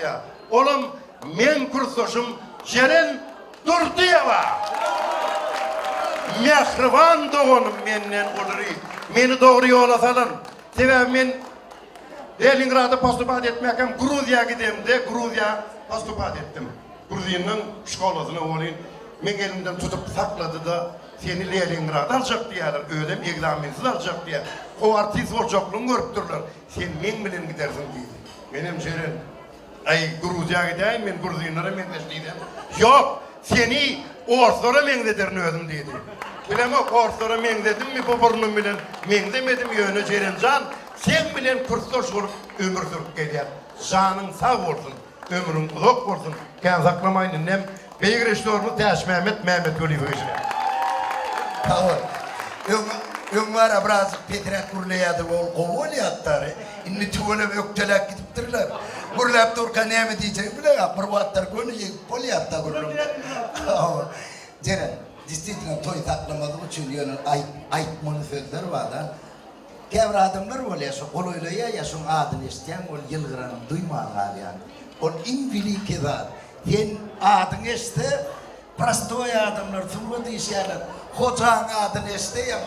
Ya, oğlum men kursdoşum Ceren Durdiyeva. Mehriban doğunum menden oluri. Meni doğru yola salın. Sebep men Leningrad'a postupat etmekam Gruziya gidem de Gruziya postupat ettim. Gruziyanın şkolasına olayın. Men elimden tutup sakladı da seni Leningrad'a alacak diyorlar. Ödem egzamensiz alacak diye. O artist olacakluğunu görüp dururlar. Sen men bilen gidersin diye. Benim Ceren. Ay Gruziya gideyim men Gruziyanlara men teşliydim. Yok seni Orslara mengzederini özüm dedi. Bileme Orslara mengzedim mi bu burnum bilen mengzemedim yönü Cerencan. Sen bilen kursdoş olup ömür sürüp geliyor. Canın sağ olsun, ömrün uzak olsun. Ken saklamayın nem. Beygireştorunu Taş Mehmet Gölüfü işine. Tamam. Yung var birazcık Petrak kurlayadı ol kovalayatları. İnni tüvele ve öktelak gidiptirler. Burlap durka ne mi diyeceğim bile ya. Pırvatlar konu yiyip polyatta kurulum. Ceren, действительно toy taklamadığı için yönün ayıp manifestler var da. Kevra adamlar oluyor, koluyla ya son adını isteyen ol yılgıranın duymağı yani. Ol invili kedar. Yen adını iste, prostoy adamlar tümlü işlerler. Hocanın adını isteyen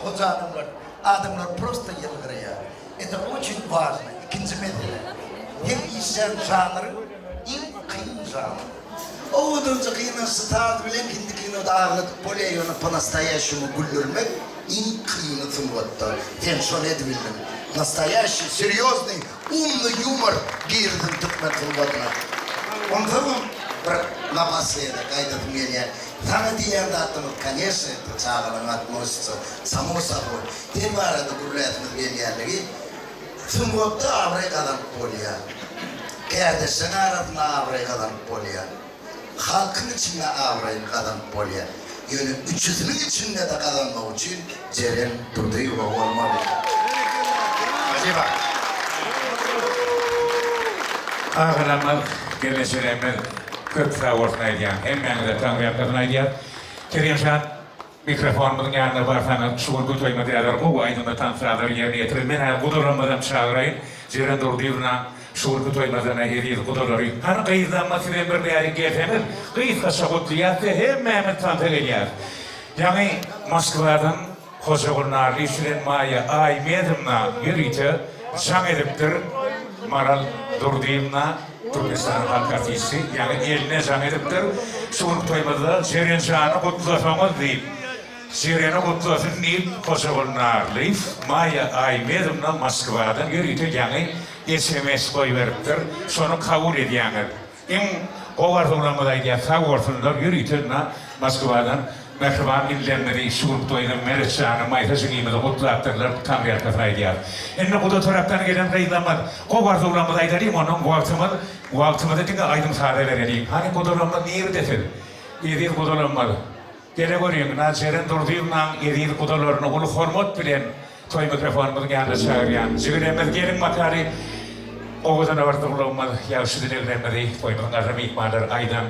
adamlar просто yılgırıyor. Это очень важно. İkinci mesele. Hem işler janrı, en kıyın janrı. Oğudunca kıyının stadı bilen kindikini da ağırlık poleyonu по-настоящему güldürmek en kıyını tümlüktü. Hem şöyle edebildim. Настоящий, серьезный, умный юмор girdim tıkma tümlüktüne. Ondan напоследок, этот меня. Sana diyen de attığımız, конечно, это çağırın atmışsa, само собой. Tem var adı burlayatımız gelgenliği. Tümlükte Afrika'dan polya. Kardeşine aradığına Afrika'dan polya. Halkın içinde Afrika'dan polya. Yani 300'ün içinde de kazanmak için Ceren Durdiyeva olmalı. Acaba. Ağırlamaz, gelişiremez, köp sağırtına ediyen, hem de Tanrı yaptığına ediyen. Keremşan, mikrofonumuzun yanında varsanız, şuur gütüyme diyorlar, bu aydınlığı tanısalar yerine getirin. Ben her kuduramadan çağırayım, Ceren Durdiyeva'na şuur gütüymeden hediye kudurları. Hani kıyızlanma sizin bir değeri geçemez, kıyız kaşakutlayatı hem Mehmet tanıtık ediyor. Yani Moskva'dan Hoşagurnar, işilen maya ay medimna yürüyte, şan ediptir, Maral Durdiyeva'na Türkistan halk artisti, yani eline can ediptir, şuur toymada Ceren Can'ı kutlasamız deyip, Ceren'i kutlasın deyip Hoşagurnar'layıp, maya ay medimna Moskva'dan yürüyte, yani SMS koy veriptir, şunu kabul ediyanır. En kovartılamadığı sağ ortasında yürüyte, Moskva'dan Mehriban illenleri şurup toydan Meriçan'ı maytası giymede mutlu attırlar tam bir arkasına ediyor. Enne bu da taraftan gelen reylanmaz. Kovarda uğramaz aydarıyım onun bu altımada tıkı aydın sağda vereyim. Hani kudulanmaz niye desin? Edir kudulanmaz. Gele görüyorum, Ceren Durdiyeva'nın edir kudularını ulu hormat bilen toy mikrofonumuzun yanında çağırıyan. Zügüremez gelin makarı oğuzdan avartı bulanmaz. Yavşı dilerlemedi toymuzun azami ikmalar aydan.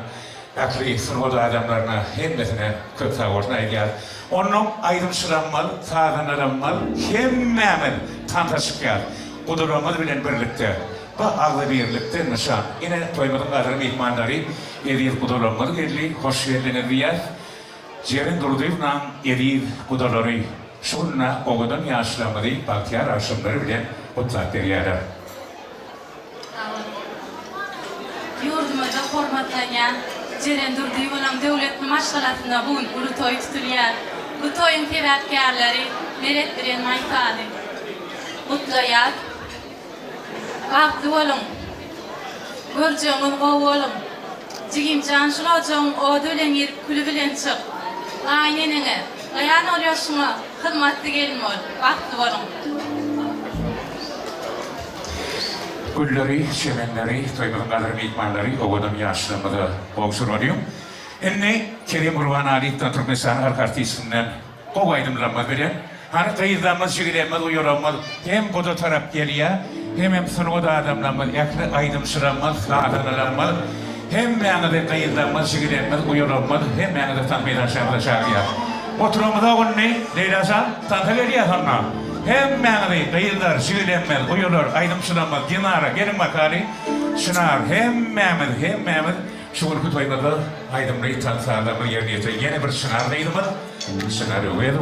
Akli sınırlı adamlarına hemmesine köp sağırtına ediyor. Onun aydınçılanmalı, sağlanılanmalı, hemmemen tantaşıklar. Kuduramız bilen birlikte. Bu ağlı birlikte nişan. Yine toymadığın adamı ihmanları edir kuduramız geldi, hoş geldiniz diyez. Ceren Durdiyeva'nın edir kuduları şunla oğudan yaşlanmadı, baktiyar akşamları bilen mutlak veriyorlar. Yurdumuzda hormatlanan Ceren Durdiyeva'nın devlet maşgalatında bugün ulu toy tutuluyor. Bu toyun fedakarları meret bilen maytadi. Kutlayat. Vakti olun. Göreceğiniz kovu olun. Cigim canşılacağın o dölen yerip külü bilen çık. Aynenine, ayan oluyorsunuz, hizmetli gelin ol. Vakti olun. Gülleri, çemenleri, toymadığın kadarını ikmanları, oğudam yaşlanmada boğuşur oluyorum. Enne Kerem Urban Ali'den Türkmenistan halk artistinden o aydınlanmaz bilen, hani kıyızlanmaz, şiirlenmez, uyulanmaz, hem bu da taraf geliyor, hem sınıfı adamlanmaz, yaklı aydınçılanmaz, sağlanılanmaz, hem yanında kıyızlanmaz, şiirlenmez, uyulanmaz, hem yanında tanımayla aşağıda çağırıyor. Oturumda onun ne? Leyla'sa tanıtık ediyor sonra. Hem yanında kıyızlar, şiirlenmez, uyulur, aydınçılanmaz, dinara, gelin bakarı, Şınar hemmemiz şuur kutoymada aydımlıyı tanıtarlarını yerine yine bir şınar neydi mi? Şınar yok edip